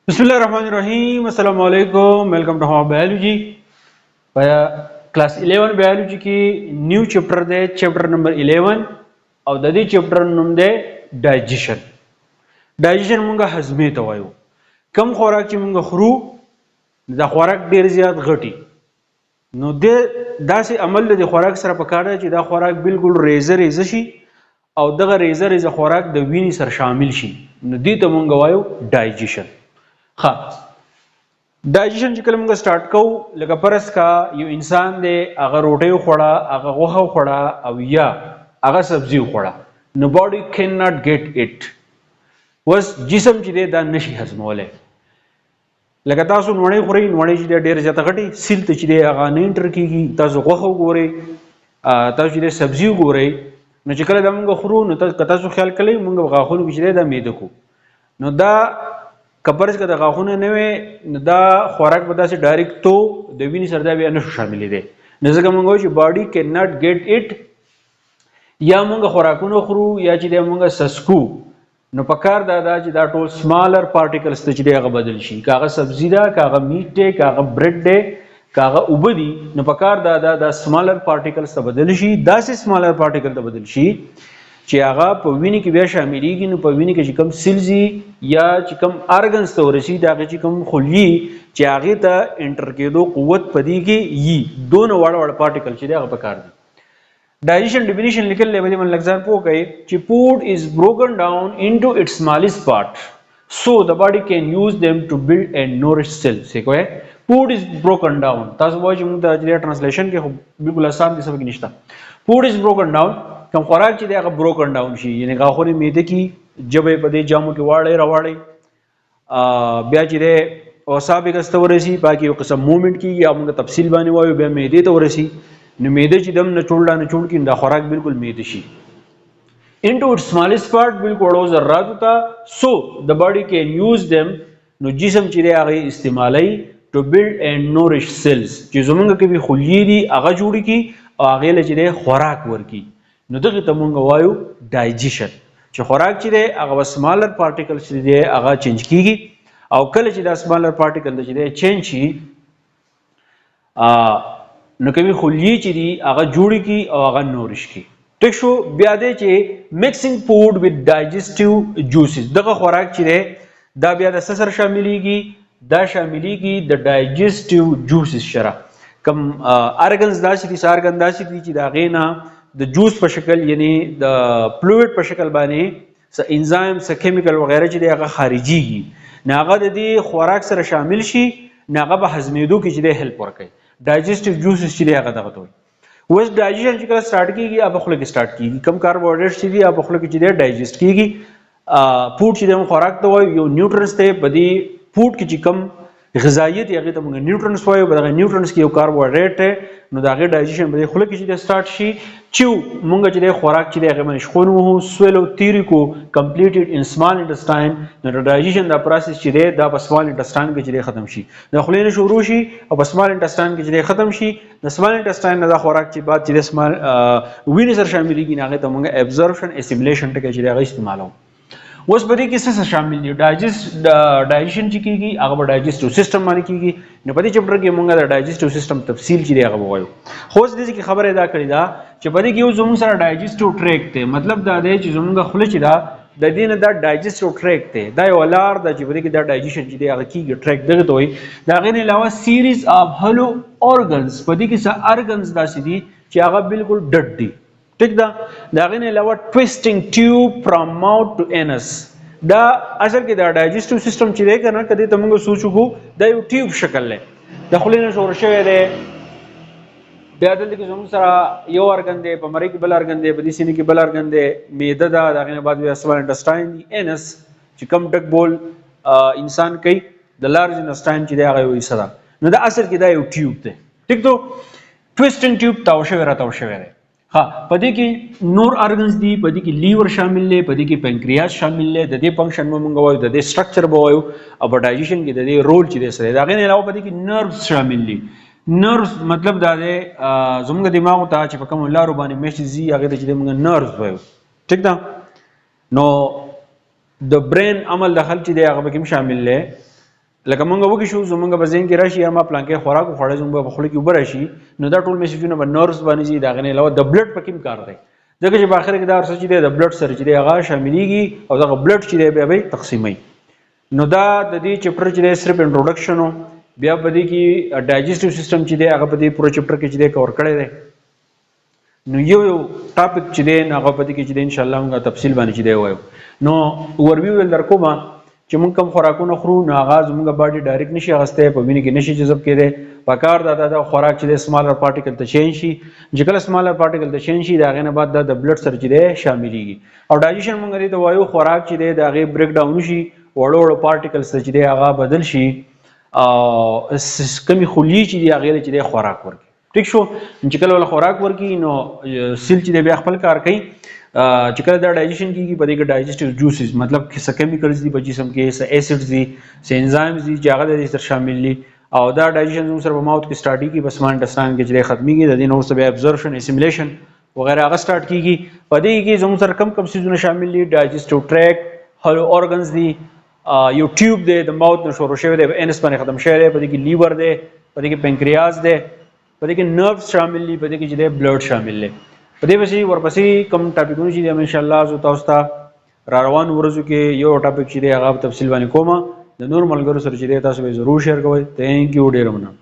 बिस्मिल्लाहिर्रहमानिर्रहीम अस्सलाम वालेकुम welcome to how biology class 11 biology की new chapter the chapter number 11 او د دې چیپټر نوم دی ډایجیشن مونږه هضمې ته وایو کم خوراک چې مونږ خورو دا خوراک ډیر زیات غټي نو د داسې عمل د خوراک سره پکاره چې دا خوراک بالکل ریزه شي او دغه ریزه خوراک د وینې سره شامل شي نو دې ته مونږ وایو ډایجیشن ها ډایجیشن چې کله موږ سٹارټ کوو لکه پرس کا یو انسان دی هغه روټي خوړه هغه غوښه خوړه او یا هغه سبزی خوړه نو باډي کین ناٹ ګیټ اټ وس جسم چې دی دا نشي هضمولای لکه تاسو نوړې خوري نوړې چې ډېر زیاته غټي سیل ته چې دی هغه نه انټر کیږي تاسو غوښه ګوري تاسو چې سبزی ګوري نو چې کله موږ خورو نو تاسو خیال کړئ موږ غاښونو کې چې دا میده کو نو دا کپرز که د غاښونه نه وي نو دا خوراک به داسې ډایرکټ تو د وینې سره دا بیا نشو شاملې دی نو ځکه موږ وایو چې باډي کین ناٹ ګیټ اټ یا موږ خوراکونه خورو یا چې د موږ سسکو نو پکار دا چې دا ټول سمالر پارټیکلز ته چې هغه بدل شي کاغه سبزی دا کاغه میټ دی کاغه برډ دی کاغه اوبه دي نو پکار دا سمالر پارټیکلز ته بدل شي داسې سمالر پارټیکل ته بدل شي چې هغه په وینې کې بیا شاملېږي نو په وینې کې چې کوم سیلزي یا چې کوم ارګنز ته ورسي دا چې کوم خلیي چې هغه ته انټر کېدو قوت پدې کې یي دون وړ پارټیکل چې هغه پکار دي ډایجیشن ډیفینیشن لیکل لې من لګزان پوه کوي چې فود از بروکن ډاون انټو اټس smallest part so the body can use them to build and nourish cells څه کوي food is broken down تاسو وایي چې موږ د ټرانسلیشن کې بالکل آسان دي سبق نشته food is broken down کوم خوراک چې هغه بروکن ډاون شي یعنی غاښونه میده کې جبې په دې جامو کې واړې راوړې بیا چې ده اوصاب کې ورسي باقي یو قسم موومېنټ کیږي یا موږ تفصیل باندې وایو بیا میده ته ورسي نو میده چې دم نه چوړ کې دا خوراک بالکل میده شي into its smallest part بالکل وړو ذرات ته so the body can use them نو جسم چې هغه استعمالي to build and nourish cells چې زمونږ کې به خلیې دي هغه جوړ کی او هغه له چې خوراک ورکی نو دغه ته مونږ وایو ډایجیشن چې خوراک چې دی هغه سمالر پارټیکل چې دی هغه چینج کیږي او کله چې دا سمالر پارټیکل چې دی چینج شي نو کومي خلیې چې دی هغه جوړ کی او هغه نورش کی ټیک شو بیا دی چې میکسینګ فود وذ ډایجسټیو جوسز دغه خوراک چې دی دا بیا د سسر شاملېږي د ډایجسټیو جوسز سره کم ارګنز داسې دي سارګن داسې دي چې دا غینا د جوس په شکل یعنی د فلوئډ په شکل باندې س انزایم س کیمیکل وغیرہ چې هغه خارجيږي ناغه د دې خوراک سره شامل شي ناغه به هضمېدو کې چې هیلپ ورکوي ډایجسټیو جوسز چې هغه دغه دوی وس ډایجیشن چې کله سٹارټ کیږي اب خپل کې سٹارټ کیږي کم کاربوهایډریټ چې دی اب خپل کې چې ډایجسټ کیږي فود چې د خوراک ته وایي یو نیوټرنس ته بدی فود کې چې کم غذایت هغه ته موږ نیوټرنس وایو بلغه نیوټرنس کې یو کاربوهایډریټ نو داغه ډایجیشن به خپل کې چې سٹارټ شي چې موږ چې د خوراک چې هغه باندې شخونه وو سویلو تیریکو کمپلیټډ ان سمال انټسټاین نو ډایجیشن دا پروسس چې دی دا په سمال انټسټاین کې چې ختم شي د خلینو شروع شي او په سمال انټسټاین کې چې ختم شي د سمال انټسټاین نه د خوراک چې بعد چې د سمال وینې سره شاملېږي هغه ته موږ ابزورپشن اسیمیلیشن ټکی چې هغه استعمالو اوس په دې کې څه شامل دي ډایجیشن چې کیږي هغه ډایجسټیو سیستم باندې کیږي نو په دې چپټر کې موږ د ډایجسټیو سیستم تفصیل چې هغه وایو خو اوس دې کې خبره ادا کړې ده چې په دې کې یو زموږ سره ډایجسټیو ټریک ته مطلب دا دی چې زموږ خله چې دا د دې نه دا ډایجسټیو ټریک ته دا یو لار د چې په دې کې دا ډایجیشن چې هغه کیږي ټریک دغه ته وي دا غیر علاوه سیریز اف هلو اورګنز په دې کې څه ارګنز داسې دي چې هغه بالکل ډډ دي ټیک دا غیر علاوه ټویسټینګ ټیوب فرام ماوث ټو انس دا اصل کې دا ډایجسټیو سیستم چې دی کنه کدی ته موږ سوچو کو دا یو ټیوب شکل لري د خلینو شور شوی دی بیا دلته کې زموږ سره یو ارګن دی په مری کې بل ارګن دی په دې سینې کې بل ارګن دی میده دا دغه نه بعد بیا سمال انټسټاین دی انس چې کم ډک بول انسان کوي د لارج انټسټاین چې دی هغه یو حصہ ده نو دا اصل کې دا یو ټیوب دی ټیک ته ټویسټینګ ټیوب تاو شوی دی ها پدې کې نور ارګنز دي پدې کې لیور شامل دی پدې کې پنکریاس شامل دی د دې فنکشن موږ وایو د دې سټرکچر به وایو او ډایجیشن کې د دې رول چې دی سره دا غیر علاوه پدې کې نروز شامل دي نروز مطلب دا دی زموږ دماغ ته چې په کوم لارو باندې میشزي هغه د چې موږ نروز وایو ټیک ده نو د برین عمل دخل چې دی هغه به کوم شامل دی لکه مونږ وګی شو زمونږ په ذهن کې راشي یا ما پلان کې خوراک خوړل زموږ په خوله کې اوبه راشي نو دا ټول میسیجونه به نرس باندې ځي دا غنې علاوه د بلډ په کوم کار دی ځکه چې په اخر کې دا ارڅ چې دی د بلډ سره چې دی هغه شاملېږي او دغه بلډ چې دی بیا به تقسیمي نو دا د دې چپټر چې دی صرف انټروډکشن بیا په دې کې ډایجسټیو سیستم چې دی هغه په دې پوره چپټر کې چې دی کور کړی دی نو یو ټاپک چې دی هغه په دې کې چې دی ان شاء الله موږ تفصیل باندې چې دی وایو نو اوورویو درکوم چې موږ کوم خوراکونه خورو نو هغه زموږ باډي ډایرکټ نشي اغسته په وینې کې نشي جذب کېده پکار دا خوراک چې د سمالر پارټیکل ته چینج شي چې کله سمالر پارټیکل ته چینج شي دا غنه بعد د بلډ سره چې دی شاملېږي او ډایجیشن موږ د وایو خوراک چې دی دا غي بریک ډاون شي وړو خوراکل چې دی هغه بدل شي کمی خلی چې دی هغه چې دی خوراک ورکي ٹھیک شو چې کله ول خوراک ورکي نو سیل چې دی بیا خپل کار کوي چې کله دا ډایجیشن کیږي په دې کې ډایجسټیو جوسز مطلب چې څه کیمیکلز دي په جسم کې څه ایسیډز دي څه انزایمز دي چې هغه د دې سره شامل دي او دا ډایجیشن زموږ سره په ماوث کې سٹارټ کیږي بس مان انډرستانډ کې چې ختميږي د دې نو سره ابزورپشن اسیمیلیشن وغیرہ هغه سٹارټ کیږي په دې کې زموږ سره کم سيزونه شامل دي ډایجسټیو ټریک هولو اورګنز دي یو ټیوب دی د ماوث نو شروع شوی دی انس باندې ختم شوی دی په دې کې لیور دی په دې کې پنکریاس دی په دې کې نروز شامل دي په دې کې چې دی بلډ شامل دی په دې پسې ورپسې کوم ټاپکونه چې ان شاء الله زو تاسو ته را روان ورځو کې یو ټاپک چې دی هغه تفصیل باندې کومه د نور ملګرو سره چې دی تاسو به ضرور شیر کوئ ثانک یو ډیر مننه